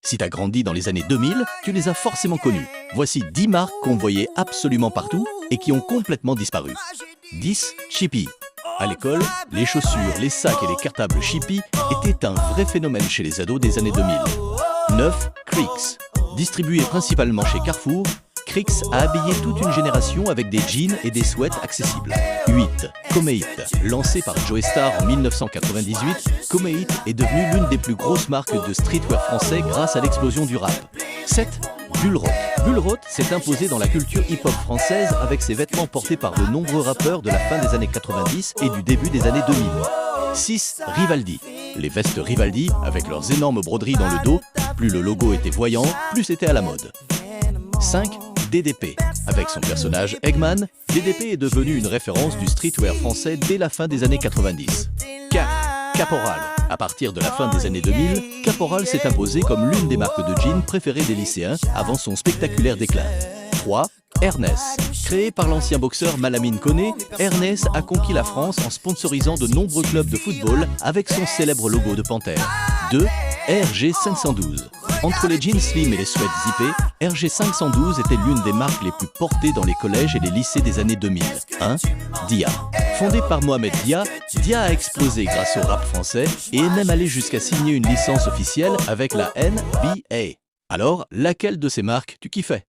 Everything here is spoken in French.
Si t'as grandi dans les années 2000, tu les as forcément connues. Voici 10 marques qu'on voyait absolument partout et qui ont complètement disparu. 10. Chippy. À l'école, les chaussures, les sacs et les cartables Chippy étaient un vrai phénomène chez les ados des années 2000. 9. Creeks. Distribué principalement chez Carrefour, Creeks a habillé toute une génération avec des jeans et des sweats accessibles. 8. Comate. Lancé par Joe Star en 1998, Comate est devenu l'une des plus grosses marques de streetwear français grâce à l'explosion du rap. 7. Bullrot. Bullrot s'est imposé dans la culture hip-hop française avec ses vêtements portés par de nombreux rappeurs de la fin des années 90 et du début des années 2000. 6. Rivaldi. Les vestes Rivaldi, avec leurs énormes broderies dans le dos, plus le logo était voyant, plus c'était à la mode. 5. DDP. Avec son personnage Eggman, DDP est devenu une référence du streetwear français dès la fin des années 90. 4. Caporal. À partir de la fin des années 2000, Caporal s'est imposé comme l'une des marques de jeans préférées des lycéens avant son spectaculaire déclin. 3. Ernest. Créé par l'ancien boxeur Malamine Koné, Ernest a conquis la France en sponsorisant de nombreux clubs de football avec son célèbre logo de panthère. 2. RG512. Entre les jeans slim et les sweats zippés, RG512 était l'une des marques les plus portées dans les collèges et les lycées des années 2000. 1. Dia. Fondé par Mohamed Dia, Dia a explosé grâce au rap français et est même allé jusqu'à signer une licence officielle avec la NBA. Alors, laquelle de ces marques tu kiffais ?